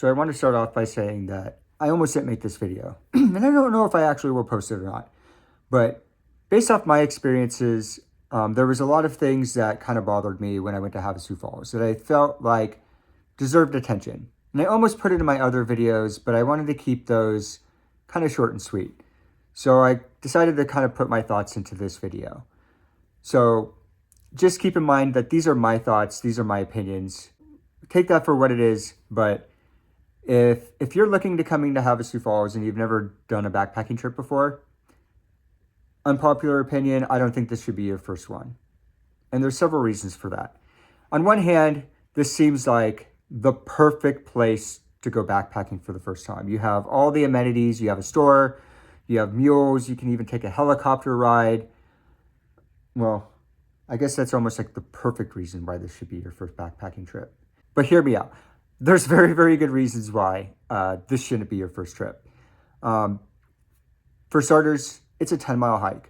So I want to start off by saying that I almost didn't make this video. And I don't know if I actually will post it or not. But based off my experiences, there was a lot of things that kind of bothered me when I went to Havasu Falls that I felt like deserved attention. And I almost put it in my other videos, but I wanted to keep those kind of short and sweet. So I decided to kind of put my thoughts into this video. So just keep in mind that these are my thoughts, these are my opinions. Take that for what it is, but if you're looking to coming to Havasu Falls and you've never done a backpacking trip before, unpopular opinion, I don't think this should be your first one. And there's several reasons for that. On one hand, this seems like the perfect place to go backpacking for the first time. You have all the amenities, you have a store, you have mules, you can even take a helicopter ride. Well, I guess that's almost like the perfect reason why this should be your first backpacking trip. But hear me out. There's very, very good reasons why this shouldn't be your first trip. For starters, it's a 10-mile hike.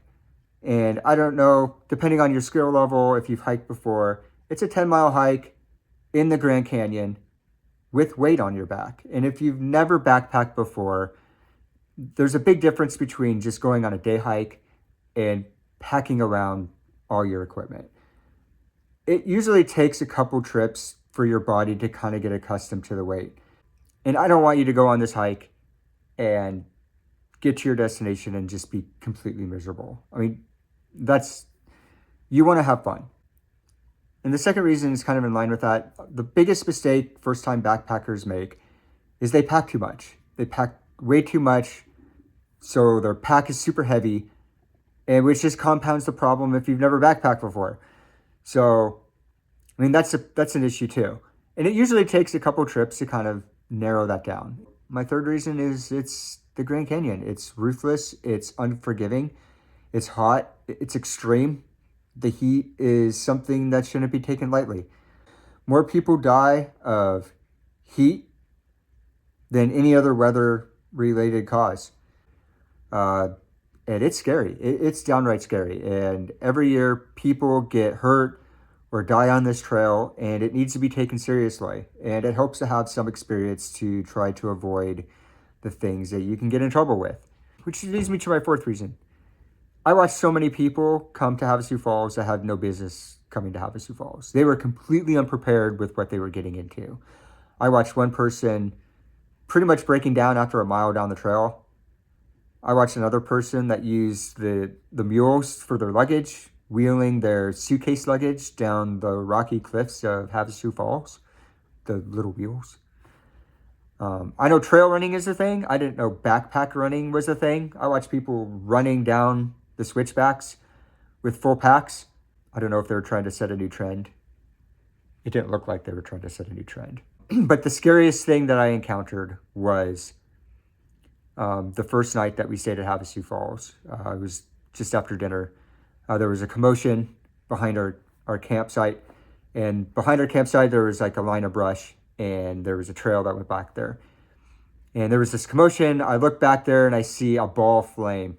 And I don't know, depending on your skill level, if you've hiked before, it's a 10-mile hike in the Grand Canyon with weight on your back. And if you've never backpacked before, there's a big difference between just going on a day hike and packing around all your equipment. It usually takes a couple trips for your body to kind of get accustomed to the weight. And I don't want you to go on this hike and get to your destination and just be completely miserable. I mean, you want to have fun. And the second reason is kind of in line with that. The biggest mistake first-time backpackers make is they pack too much. They pack way too much, so their pack is super heavy, and which just compounds the problem if you've never backpacked before. So, I mean, that's an issue too. And it usually takes a couple trips to kind of narrow that down. My third reason is it's the Grand Canyon. It's ruthless, it's unforgiving, it's hot, it's extreme. The heat is something that shouldn't be taken lightly. More people die of heat than any other weather-related cause. And it's scary. It's downright scary. And every year, people get hurt or die on this trail, and it needs to be taken seriously. And it helps to have some experience to try to avoid the things that you can get in trouble with. Which leads me to my fourth reason. I watched so many people come to Havasu Falls that had no business coming to Havasu Falls. They were completely unprepared with what they were getting into. I watched one person pretty much breaking down after a mile down the trail. I watched another person that used the mules for their luggage, wheeling their suitcase luggage down the rocky cliffs of Havasu Falls, the little mules. I know trail running is a thing. I didn't know backpack running was a thing. I watched people running down the switchbacks with full packs. I don't know if they were trying to set a new trend. It didn't look like they were trying to set a new trend. But the scariest thing that I encountered was the first night that we stayed at Havasu Falls. It was just after dinner. There was a commotion behind our campsite. And behind our campsite, there was like a line of brush. And there was a trail that went back there. And there was this commotion. I look back there and I see a ball of flame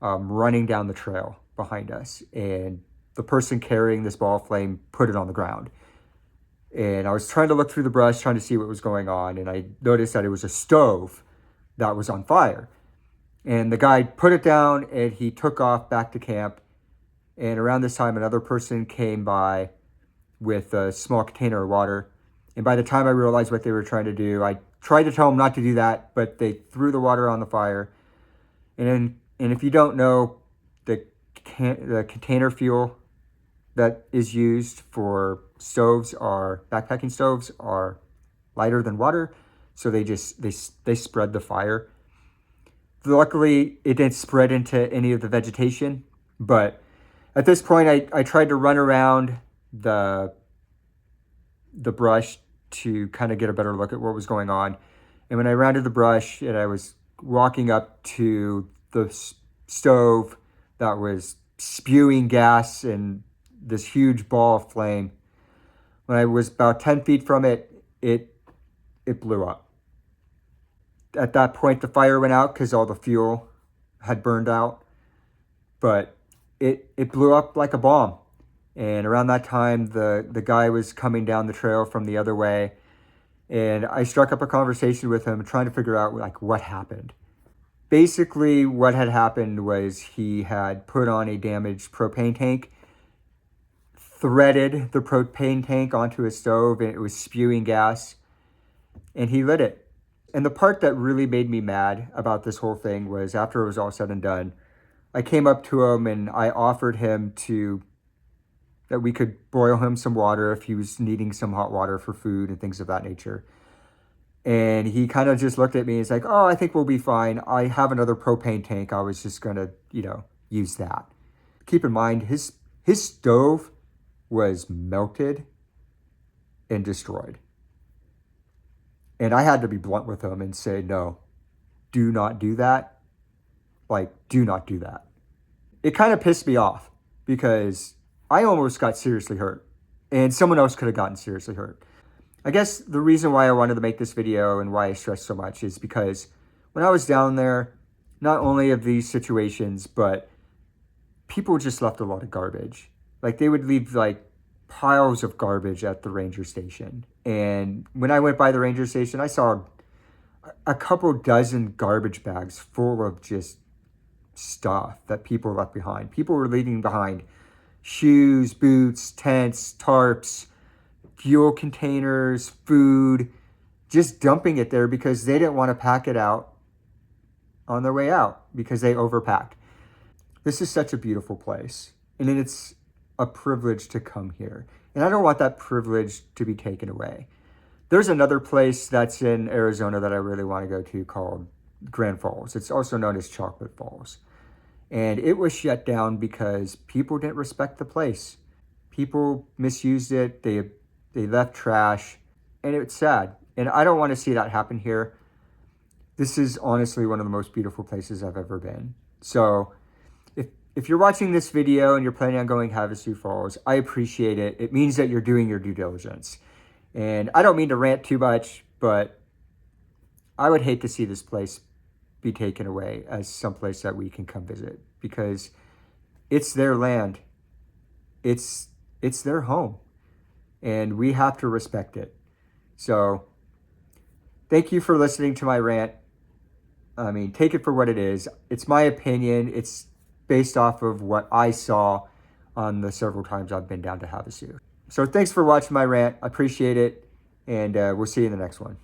running down the trail behind us. And the person carrying this ball of flame put it on the ground. And I was trying to look through the brush, trying to see what was going on. And I noticed that it was a stove that was on fire. And the guy put it down and he took off back to camp. And around this time, another person came by with a small container of water. And by the time I realized what they were trying to do, I tried to tell them not to do that, but they threw the water on the fire. And if you don't know, the container fuel that is used for backpacking stoves are lighter than water. So they spread the fire. Luckily, it didn't spread into any of the vegetation. But at this point, I tried to run around the brush to kind of get a better look at what was going on. And when I rounded the brush and I was walking up to the stove that was spewing gas and this huge ball of flame, when I was about 10 feet from it, it blew up. At that point, the fire went out because all the fuel had burned out, but it blew up like a bomb. And around that time, the guy was coming down the trail from the other way, And I struck up a conversation with him trying to figure out like what happened. Basically, what had happened was he had put on a damaged propane tank, threaded the propane tank onto his stove, and it was spewing gas, and he lit it. And the part that really made me mad about this whole thing was after it was all said and done, I came up to him and I offered him that we could boil him some water if he was needing some hot water for food and things of that nature. And he kind of just looked at me and he's like, oh, I think we'll be fine. I have another propane tank. I was just going to, use that. Keep in mind, his stove was melted and destroyed. And I had to be blunt with him and say, no, do not do that. Like, do not do that. It kind of pissed me off because I almost got seriously hurt and someone else could have gotten seriously hurt. I guess the reason why I wanted to make this video and why I stress so much is because when I was down there, not only of these situations, but people just left a lot of garbage. Like they would leave like piles of garbage at the ranger station. And when I went by the ranger station, I saw a couple dozen garbage bags full of just stuff that people left behind. People were leaving behind shoes, boots, tents, tarps, fuel containers, food, just dumping it there because they didn't want to pack it out on their way out because they overpacked. This is such a beautiful place, and it's a privilege to come here. And I don't want that privilege to be taken away. There's another place that's in Arizona that I really want to go to called Grand Falls. It's also known as Chocolate Falls. And it was shut down because people didn't respect the place. People misused it. They left trash, and it's sad. And I don't want to see that happen here. This is honestly one of the most beautiful places I've ever been. So if you're watching this video and you're planning on going Havasu Falls, I appreciate it. It means that you're doing your due diligence. And I don't mean to rant too much, but I would hate to see this place be taken away as someplace that we can come visit because it's their land. It's their home. And we have to respect it. So thank you for listening to my rant. I mean, take it for what it is. It's my opinion. It's based off of what I saw on the several times I've been down to Havasu. So thanks for watching my rant. I appreciate it. And we'll see you in the next one.